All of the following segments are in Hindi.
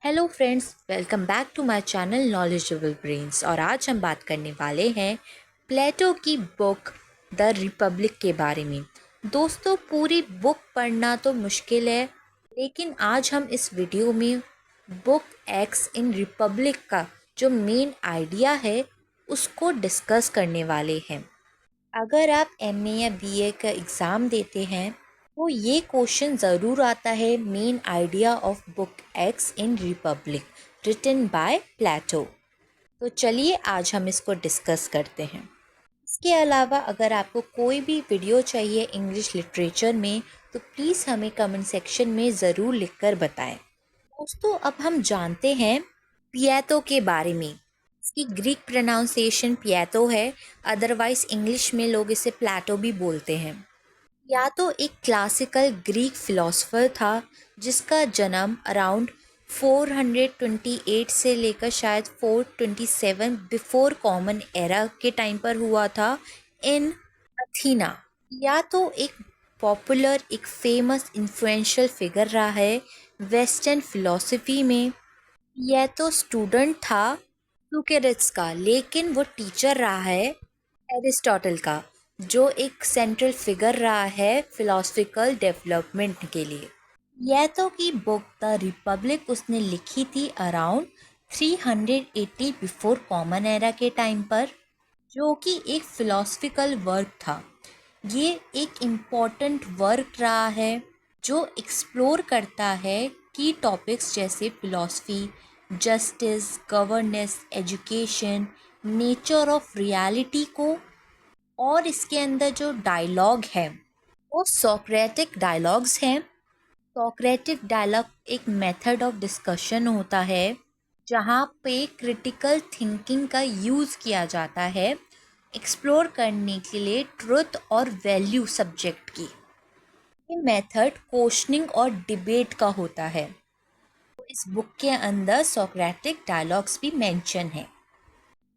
Hello friends, welcome back to my channel knowledgeable brains. और आज हम बात करने वाले हैं प्लेटो की बुक द रिपब्लिक के बारे में। दोस्तों, पूरी बुक पढ़ना तो मुश्किल है, लेकिन आज हम इस वीडियो में बुक एक्स इन रिपब्लिक का जो मेन आइडिया है उसको डिस्कस करने वाले हैं। अगर आप एमए या बीए का एग्ज़ाम देते हैं तो ये क्वेश्चन ज़रूर आता है, main idea of book X in Republic written by Plato. तो चलिए आज हम इसको डिस्कस करते हैं। इसके अलावा अगर आपको कोई भी वीडियो चाहिए इंग्लिश लिटरेचर में तो प्लीज़ हमें कमेंट सेक्शन में ज़रूर लिखकर बताएं। दोस्तों, अब हम जानते हैं पिएटो के बारे में। इसकी ग्रीक प्रोनाउंसिएशन पिएटो है, अदरवाइज इंग्लिश में लोग इसे प्लेटो भी बोलते हैं। या तो एक क्लासिकल ग्रीक फिलोसोफर था जिसका जन्म अराउंड 428 से लेकर शायद 427 बिफोर कॉमन एरा के टाइम पर हुआ था इन अथीना। या तो एक पॉपुलर, एक फेमस इन्फ्लुएंशियल फिगर रहा है वेस्टर्न फिलॉसफी में। यह तो स्टूडेंट था सुकेरेट्स का, लेकिन वो टीचर रहा है एरिस्टोटल का, जो एक सेंट्रल फिगर रहा है फिलोसफिकल डेवलपमेंट के लिए। यह तो की बुक द रिपब्लिक उसने लिखी थी अराउंड 380 बिफोर कॉमन एरा के टाइम पर, जो कि एक फिलोसफिकल वर्क था। ये एक इम्पॉर्टेंट वर्क रहा है जो एक्सप्लोर करता है की टॉपिक्स जैसे philosophy, justice, governance, education, nature of reality को। और इसके अंदर जो डायलॉग है वो सोक्रेटिक डायलॉग्स हैं। सोक्रेटिक डायलॉग एक मेथड ऑफ डिस्कशन होता है जहाँ पे क्रिटिकल थिंकिंग का यूज़ किया जाता है एक्सप्लोर करने के लिए ट्रुथ और वैल्यू सब्जेक्ट की। ये मेथड क्वेश्चनिंग और डिबेट का होता है। तो इस बुक के अंदर सोक्रेटिक डायलॉग्स भी मेंशन है।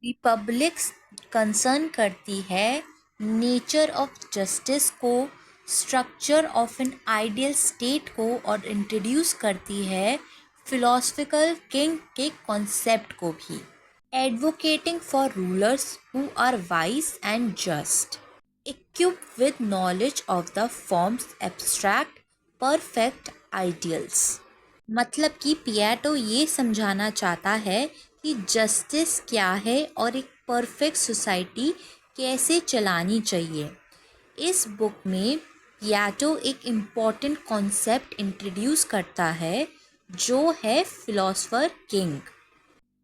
रिपब्लिक्स कंसर्न करती है नेचर ऑफ जस्टिस को, structure of an ideal state को, और इंट्रोड्यूस करती है फिलोसफिकल किंग के कॉन्सेप्ट को भी। Advocating for rulers who are wise and just, equipped with knowledge of the forms abstract perfect ideals। मतलब कि पिएटो ये समझाना चाहता है कि जस्टिस क्या है और एक परफेक्ट सोसाइटी कैसे चलानी चाहिए। इस बुक में पिएटो एक इम्पॉर्टेंट कॉन्सेप्ट इंट्रोड्यूस करता है जो है फिलोसफर किंग,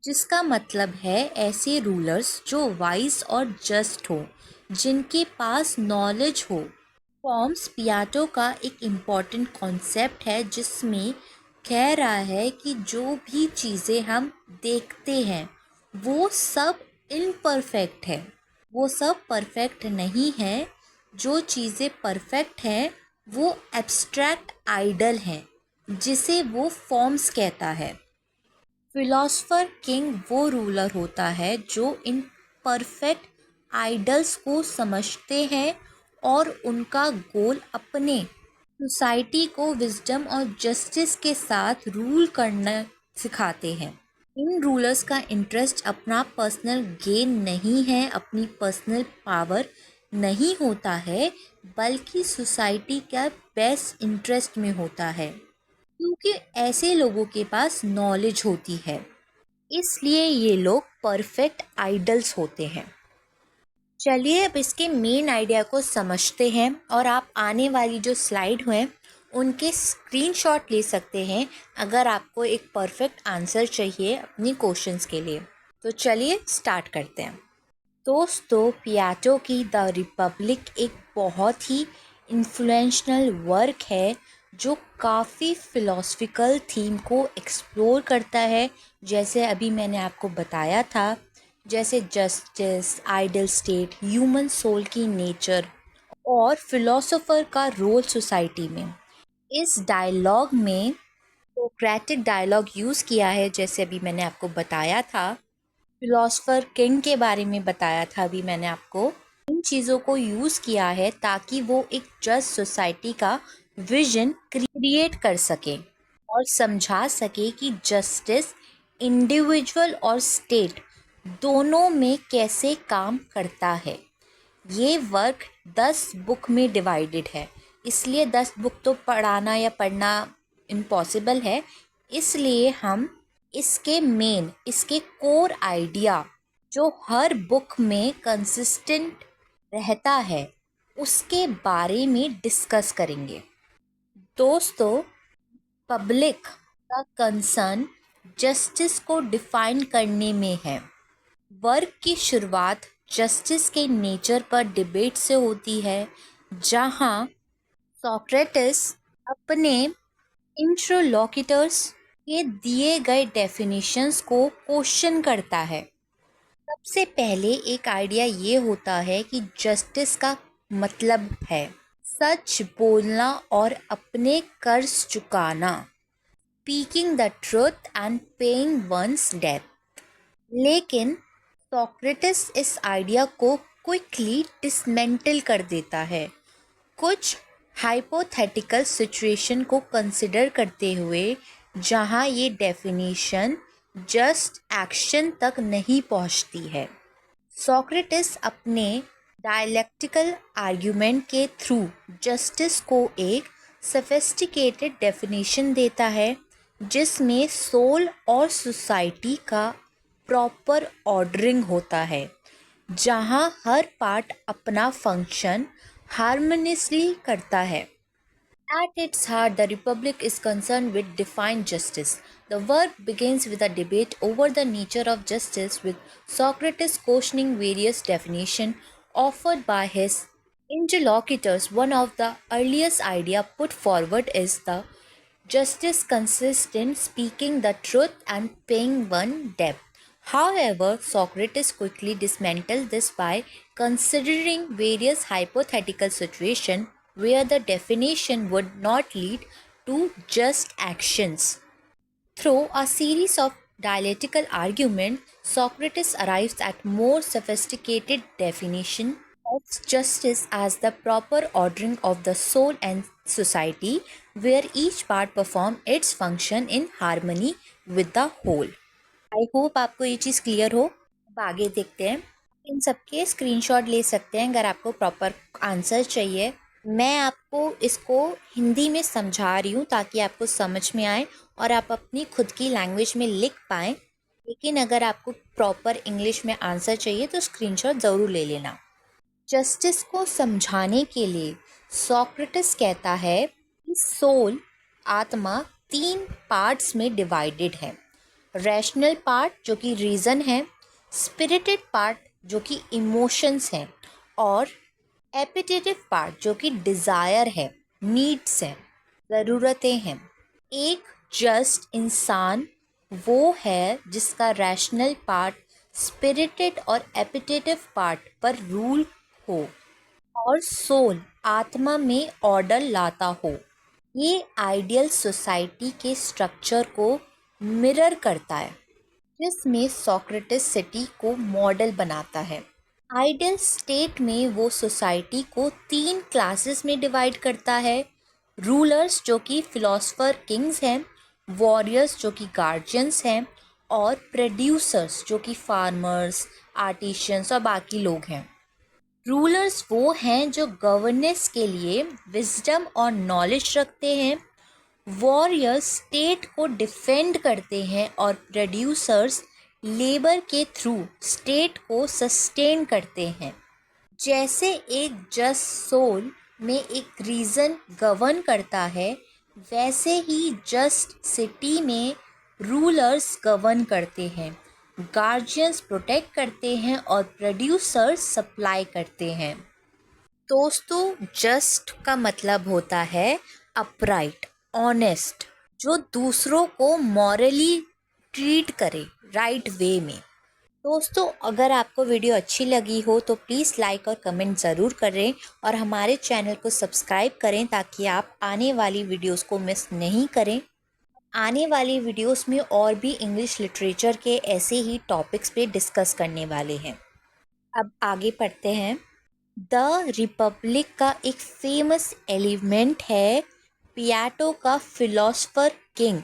जिसका मतलब है ऐसे रूलर्स जो वाइज और जस्ट हो, जिनके पास नॉलेज हो। फॉर्म्स पिएटो का एक इम्पॉर्टेंट कॉन्सेप्ट है जिसमें कह रहा है कि जो भी चीज़ें हम देखते हैं वो सब इम्परफेक्ट है, वो सब परफेक्ट नहीं है। जो चीज़ें परफेक्ट हैं वो एब्स्ट्रैक्ट आइडल हैं, जिसे वो फॉर्म्स कहता है। फिलोसफर किंग वो रूलर होता है जो इन परफेक्ट आइडल्स को समझते हैं और उनका गोल अपने सोसाइटी को विजडम और जस्टिस के साथ रूल करना सिखाते हैं। इन रूलर्स का इंटरेस्ट अपना पर्सनल गेन नहीं है, अपनी पर्सनल पावर नहीं होता है, बल्कि सोसाइटी का बेस्ट इंटरेस्ट में होता है, क्योंकि ऐसे लोगों के पास नॉलेज होती है, इसलिए ये लोग परफेक्ट आइडल्स होते हैं। चलिए अब इसके मेन आइडिया को समझते हैं, और आप आने वाली जो स्लाइड हैं उनके स्क्रीनशॉट ले सकते हैं अगर आपको एक परफेक्ट आंसर चाहिए अपनी क्वेश्चंस के लिए। तो चलिए स्टार्ट करते हैं। दोस्तों, पिएटो की द रिपब्लिक एक बहुत ही इन्फ्लुएंशियल वर्क है जो काफ़ी फ़िलोसफिकल थीम को एक्सप्लोर करता है, जैसे अभी मैंने आपको बताया था, जैसे justice, ideal state, human soul की नेचर और फिलोसोफर का रोल सोसाइटी में। इस डायलॉग में सोक्रेटिक डायलॉग यूज़ किया है, जैसे अभी मैंने आपको बताया था। फिलोसफर किंग के बारे में बताया था अभी मैंने आपको। इन चीज़ों को यूज़ किया है ताकि वो एक जस्ट सोसाइटी का विजन क्रिएट कर सके। और समझा सके कि जस्टिस इंडिविजुअल और स्टेट दोनों में कैसे काम करता है। ये वर्क 10 बुक में डिवाइडेड है, इसलिए 10 बुक तो पढ़ाना या पढ़ना इम्पॉसिबल है। इसलिए हम इसके कोर आइडिया जो हर बुक में कंसिस्टेंट रहता है उसके बारे में डिस्कस करेंगे। दोस्तों, पब्लिक का कंसर्न जस्टिस को डिफाइन करने में है। वर्क की शुरुआत जस्टिस के नेचर पर डिबेट से होती है, जहां सोक्रेटिस अपने इंटरलोक्यूटर्स के दिए गए डेफिनेशंस को क्वेश्चन करता है। सबसे पहले एक आइडिया ये होता है कि जस्टिस का मतलब है सच बोलना और अपने कर्ज चुकाना, speaking the truth and paying one's debt. लेकिन सोक्रेटिस इस आइडिया को क्विकली डिसमेंटल कर देता है, कुछ हाइपोथेटिकल सिचुएशन को कंसिडर करते हुए जहां ये डेफिनेशन जस्ट एक्शन तक नहीं पहुंचती है। सोक्रेटिस अपने डायलेक्टिकल आर्ग्यूमेंट के थ्रू जस्टिस को एक सोफिस्टिकेटेड डेफिनेशन देता है, जिसमें सोल और सोसाइटी का प्रॉपर ऑर्डरिंग होता है, जहां हर पार्ट अपना फंक्शन हार्मोनियसली करता है। At its heart, the Republic is concerned with defined justice. The work begins with a debate over the nature of justice, with Socrates questioning various definitions offered by his interlocutors. One of the earliest ideas put forward is the justice consists in speaking the truth and paying one debt. However, Socrates quickly dismantled this by considering various hypothetical situations where the definition would not lead to just actions. Through a series of dialectical arguments, Socrates arrives at more sophisticated definition of justice as the proper ordering of the soul and society, where each part performs its function in harmony with the whole. I hope आपको ये चीज़ क्लियर हो। अब आगे देखते हैं। इन सबके स्क्रीनशॉट ले सकते हैं अगर आपको प्रॉपर आंसर चाहिए। मैं आपको इसको हिंदी में समझा रही हूँ ताकि आपको समझ में आए और आप अपनी खुद की लैंग्वेज में लिख पाएँ। लेकिन अगर आपको प्रॉपर इंग्लिश में आंसर चाहिए तो स्क्रीनशॉट ज़रूर ले लेना। जस्टिस को समझाने के लिए सोक्रेटिस कहता है कि सोल, आत्मा, 3 पार्ट्स में डिवाइडेड है। रैशनल पार्ट जो कि रीज़न है, स्पिरिटेड पार्ट जो कि इमोशंस हैं, और एपिटेटिव पार्ट जो कि डिज़ायर है, नीड्स हैं, ज़रूरतें हैं। एक जस्ट इंसान वो है जिसका रैशनल पार्ट स्पिरिटेड और एपिटेटिव पार्ट पर रूल हो और सोल, आत्मा में ऑर्डर लाता हो। ये आइडियल सोसाइटी के स्ट्रक्चर को मिरर करता है, जिसमें सोक्रेटिस सिटी को मॉडल बनाता है। आइडियल स्टेट में वो सोसाइटी को 3 क्लासेस में डिवाइड करता है। रूलर्स जो कि फिलोसफर किंग्स हैं, वॉरियर्स जो कि गार्जियंस हैं, और प्रोड्यूसर्स जो कि फार्मर्स, आर्टिशियंस और बाकी लोग हैं। रूलर्स वो हैं जो गवर्नेंस के लिए विजडम और नॉलेज रखते हैं। वॉरियर्स स्टेट को डिफेंड करते हैं और प्रोड्यूसर्स लेबर के थ्रू स्टेट को सस्टेन करते हैं। जैसे एक जस्ट सोल में एक रीज़न गवर्न करता है, वैसे ही जस्ट सिटी में रूलर्स गवर्न करते हैं, गार्जियंस प्रोटेक्ट करते हैं और प्रोड्यूसर्स सप्लाई करते हैं। दोस्तों, जस्ट का मतलब होता है अपराइट, ऑनेस्ट, जो दूसरों को मॉरली ट्रीट करे राइट वे में। दोस्तों, अगर आपको वीडियो अच्छी लगी हो तो प्लीज़ लाइक और कमेंट ज़रूर करें और हमारे चैनल को सब्सक्राइब करें ताकि आप आने वाली वीडियोस को मिस नहीं करें। आने वाली वीडियोस में और भी इंग्लिश लिटरेचर के ऐसे ही टॉपिक्स पे डिस्कस करने वाले हैं। अब आगे पढ़ते हैं। द रिपब्लिक का एक फेमस एलिमेंट है पियाटो का फिलोसफर किंग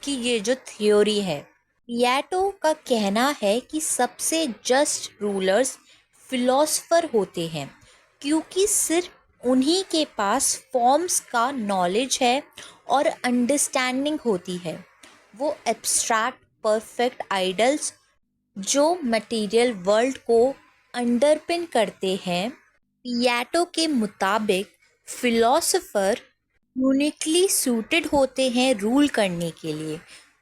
की ये जो थ्योरी है, पियाटो का कहना है कि सबसे जस्ट रूलर्स फिलोसफर होते हैं, क्योंकि सिर्फ उन्हीं के पास फॉर्म्स का नॉलेज है और अंडरस्टैंडिंग होती है। वो एब्स्ट्रैक्ट परफेक्ट आइडल्स जो मटेरियल वर्ल्ड को अंडरपिन करते हैं। पियाटो के मुताबिक फिलोसोफर यूनिकली सूटेड होते हैं रूल करने के लिए,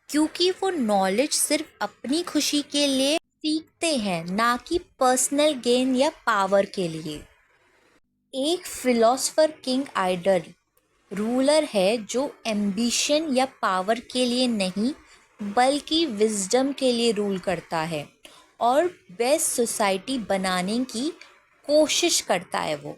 क्योंकि वो नॉलेज सिर्फ अपनी खुशी के लिए सीखते हैं, ना कि पर्सनल गेन या पावर के लिए। एक फिलोसफर किंग आइडल रूलर है जो एम्बिशन या पावर के लिए नहीं बल्कि विजडम के लिए रूल करता है और बेस्ट सोसाइटी बनाने की कोशिश करता है वो।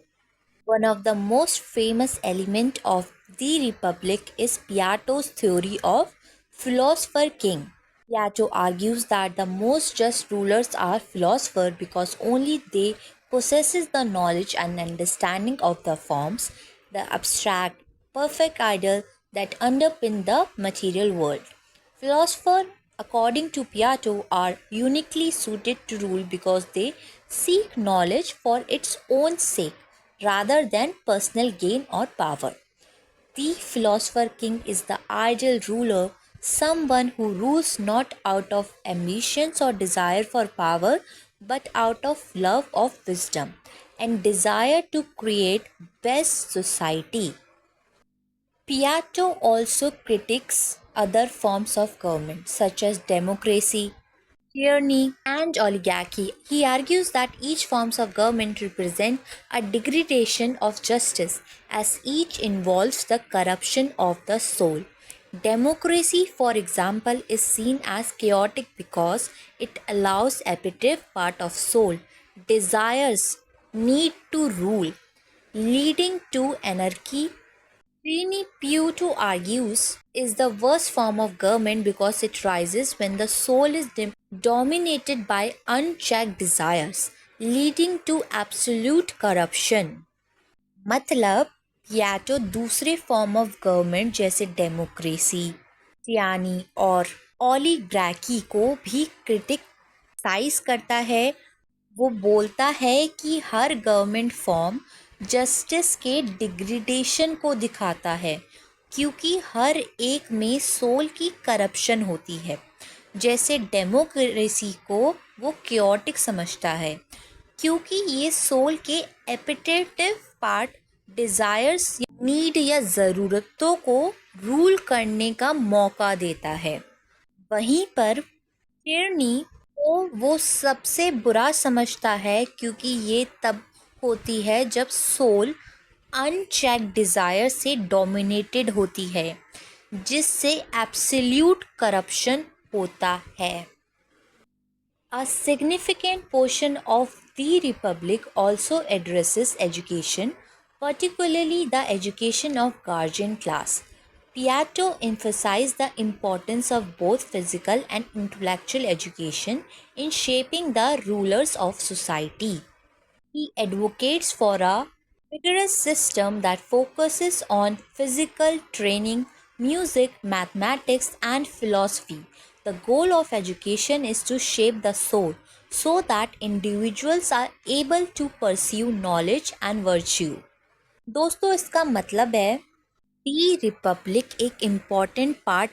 One of the most famous element of the Republic is Plato's theory of philosopher king. Plato argues that the most just rulers are philosophers because only they possesses the knowledge and understanding of the forms, the abstract, perfect ideal that underpin the material world. Philosophers, according to Plato, are uniquely suited to rule because they seek knowledge for its own sake rather than personal gain or power. The philosopher king is the ideal ruler, someone who rules not out of ambitions or desire for power, but out of love of wisdom and desire to create best society. Piaggio also critiques other forms of government such as democracy, tyranny, and oligarchy. He argues that each forms of government represent a degradation of justice as each involves the corruption of the soul. Democracy, for example, is seen as chaotic because it allows appetitive part of soul, desires, need to rule, leading to anarchy. Pliny Puto argues is the worst form of government because it rises when the soul is dominated by unchecked desires, leading to absolute corruption. मतलब प्लेटो दूसरे फॉर्म ऑफ गवर्नमेंट जैसे डेमोक्रेसी, टिरानी और ओलिगार्की को भी क्रिटिसाइज करता है। वो बोलता है कि हर गवर्नमेंट फॉर्म जस्टिस के डिग्रेडेशन को दिखाता है, क्योंकि हर एक में सोल की करप्शन होती है। जैसे डेमोक्रेसी को वो क्योटिक समझता है, क्योंकि ये सोल के एपिटेटिव पार्ट, डिज़ायर्स, नीड या ज़रूरतों को रूल करने का मौका देता है। वहीं पर टिरनी को वो सबसे बुरा समझता है, क्योंकि ये तब होती है जब सोल अनचेक्ड डिज़ायर से डोमिनेटेड होती है, जिससे एब्सोल्यूट करप्शन होता है। A significant portion of the Republic also addresses education, particularly the education of guardian class. Piaggio emphasized the importance of both physical and intellectual education in shaping the rulers of society. He advocates for a rigorous system that focuses on physical training, music, mathematics, and philosophy. The goal of education is to shape the soul so that individuals are able to pursue knowledge and virtue. दोस्तों, इसका मतलब है दी रिपब्लिक एक इम्पॉर्टेंट पार्ट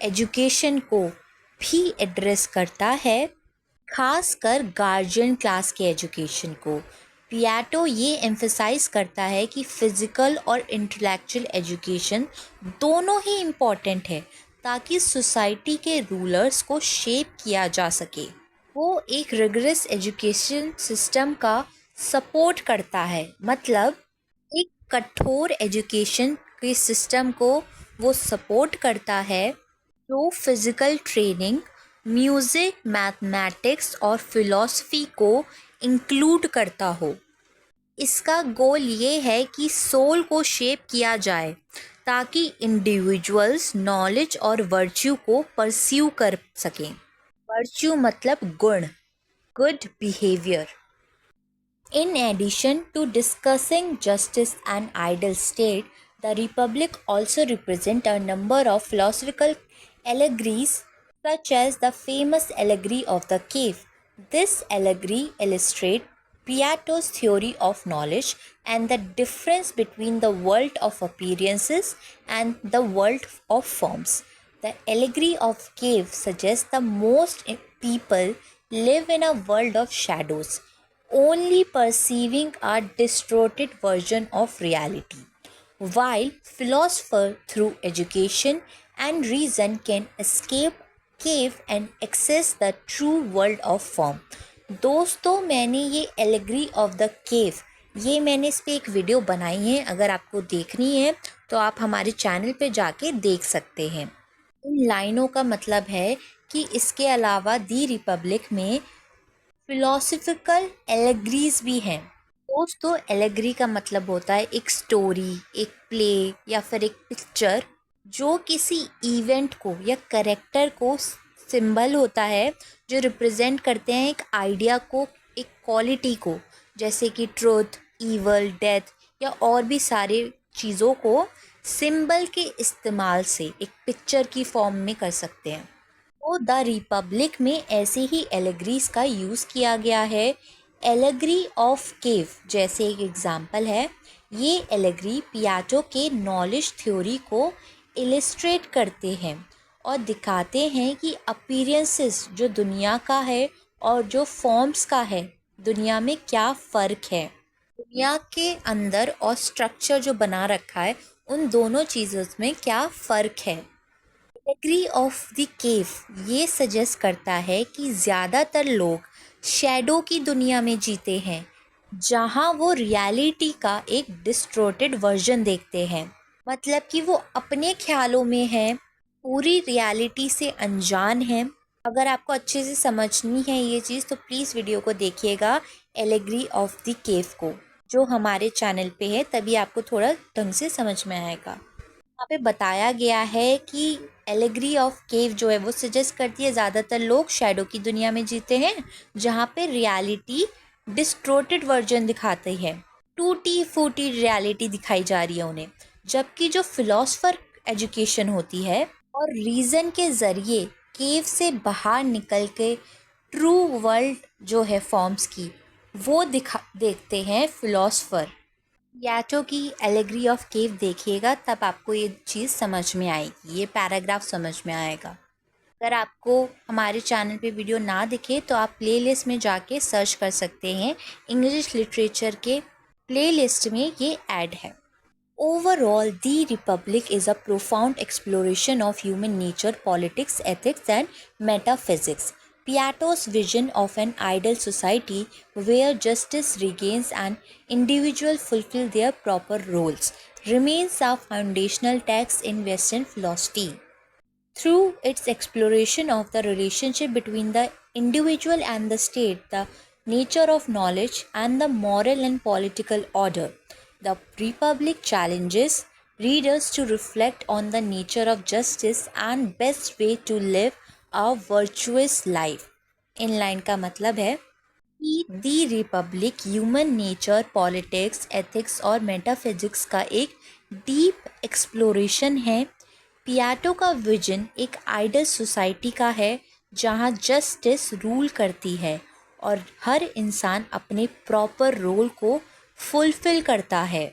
एजुकेशन को भी एड्रेस करता है, खासकर गार्जियन क्लास के एजुकेशन को। पियाटो ये एम्फसाइज करता है कि फ़िज़िकल और इंटेलेक्चुअल एजुकेशन दोनों ही इम्पॉर्टेंट है, ताकि सोसाइटी के रूलर्स को शेप किया जा सके। वो एक रिगरस एजुकेशन सिस्टम का सपोर्ट करता है, मतलब एक कठोर एजुकेशन के सिस्टम को वो सपोर्ट करता है जो फिज़िकल ट्रेनिंग, म्यूज़िक, मैथमेटिक्स और फिलॉसफी को इंक्लूड करता हो। इसका गोल ये है कि सोल को शेप किया जाए, ताकि इंडिविजुअल्स नॉलेज और वर्च्यू को परस्यू कर सकें। वर्च्यू मतलब गुण, good behaviour. In addition to discussing justice and ideal state, The Republic also represents a number of philosophical allegories, such as the famous allegory of the cave. This allegory illustrates Plato's theory of knowledge and the difference between the world of appearances and the world of forms. The allegory of cave suggests that most people live in a world of shadows, only perceiving a distorted version of reality, while philosophers through education and reason can escape cave and access the true world of form. दोस्तों, मैंने ये एलेगरी ऑफ द केव, ये मैंने इस पे एक वीडियो बनाई है। अगर आपको देखनी है तो आप हमारे चैनल पे जाके देख सकते हैं। इन लाइनों का मतलब है कि इसके अलावा दी रिपब्लिक में फिलोसफिकल एलेगरीज भी हैं। दोस्तों, एलेगरी का मतलब होता है एक स्टोरी, एक प्ले या फिर एक पिक्चर जो किसी इवेंट को या करेक्टर को सिंबल होता है, जो रिप्रेजेंट करते हैं एक आइडिया को, एक क्वालिटी को, जैसे कि ट्रुथ, ईवल, डेथ या और भी सारे चीज़ों को सिंबल के इस्तेमाल से एक पिक्चर की फॉर्म में कर सकते हैं। तो द रिपब्लिक में ऐसे ही एलेगरीज का यूज़ किया गया है। एलेगरी ऑफ केव जैसे एक एग्जाम्पल है। ये एलेगरी पियाटो के नॉलेज थ्योरी को इलिस्ट्रेट करते हैं और दिखाते हैं कि अपीयरेंसेस जो दुनिया का है और जो फॉर्म्स का है, दुनिया में क्या फ़र्क है, दुनिया के अंदर और स्ट्रक्चर जो बना रखा है उन दोनों चीज़ों में क्या फ़र्क है। एलेगरी ऑफ द केव ये सजेस्ट करता है कि ज़्यादातर लोग शैडो की दुनिया में जीते हैं, जहाँ वो रियलिटी का एक डिस्टॉर्टेड वर्जन देखते हैं। मतलब कि वो अपने ख्यालों में हैं, पूरी रियलिटी से अनजान हैं। अगर आपको अच्छे से समझनी है ये चीज़ तो प्लीज़ वीडियो को देखिएगा, एलेगरी ऑफ द केव को, जो हमारे चैनल पे है, तभी आपको थोड़ा ढंग से समझ में आएगा। यहाँ पे बताया गया है कि एलेगरी ऑफ केव जो है वो सजेस्ट करती है ज़्यादातर लोग शैडो की दुनिया में जीते हैं, जहाँ पे रियलिटी डिस्टॉर्टेड वर्जन दिखाते हैं, टूटी फूटी रियलिटी दिखाई जा रही है उन्हें। जबकि जो फिलोसफर एजुकेशन होती है और रीज़न के ज़रिए केव से बाहर निकल के ट्रू वर्ल्ड जो है फॉर्म्स की, वो देखते हैं फिलोसफर। प्लेटो की एलेगरी ऑफ केव देखिएगा, तब आपको ये चीज़ समझ में आएगी, ये पैराग्राफ समझ में आएगा। अगर आपको हमारे चैनल पे वीडियो ना दिखे तो आप प्लेलिस्ट में जाके सर्च कर सकते हैं, इंग्लिश लिटरेचर के प्लेलिस्ट में ये ऐड है। Overall, The Republic is a profound exploration of human nature, politics, ethics, and metaphysics. Plato's vision of an ideal society where justice reigns and individuals fulfill their proper roles remains a foundational text in Western philosophy. Through its exploration of the relationship between the individual and the state, the nature of knowledge, and the moral and political order, the Republic challenges readers to reflect on the nature of justice and best way to live a virtuous life. इन लाइन का मतलब है कि the Republic human nature, politics, ethics और मेटाफिजिक्स का एक डीप एक्सप्लोरेशन है। पियाटो का विजन एक आइडियल सोसाइटी का है जहाँ जस्टिस रूल करती है और हर इंसान अपने प्रॉपर रोल को फुलफिल करता है।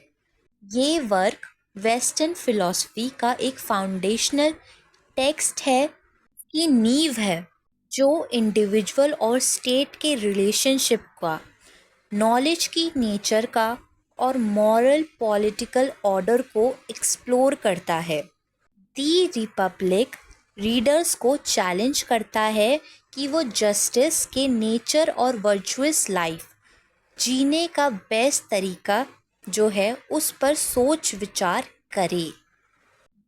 ये वर्क वेस्टर्न फिलॉसफी का एक फाउंडेशनल टेक्स्ट है, की नींव है, जो इंडिविजुअल और स्टेट के रिलेशनशिप का, नॉलेज की नेचर का और मॉरल पॉलिटिकल ऑर्डर को एक्सप्लोर करता है। दी रिपब्लिक रीडर्स को चैलेंज करता है कि वो जस्टिस के नेचर और वर्चुअस लाइफ जीने का बेस्ट तरीका जो है उस पर सोच विचार करे।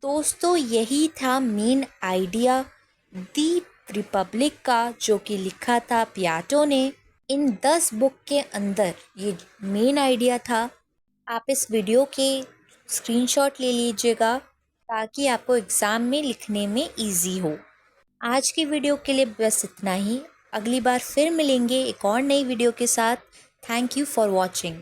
दोस्तों, यही था मेन आइडिया दी रिपब्लिक का, जो कि लिखा था प्लेटो ने। इन 10 बुक के अंदर ये मेन आइडिया था। आप इस वीडियो के स्क्रीनशॉट ले लीजिएगा ताकि आपको एग्ज़ाम में लिखने में इजी हो। आज की वीडियो के लिए बस इतना ही। अगली बार फिर मिलेंगे एक और नई वीडियो के साथ। Thank you for watching.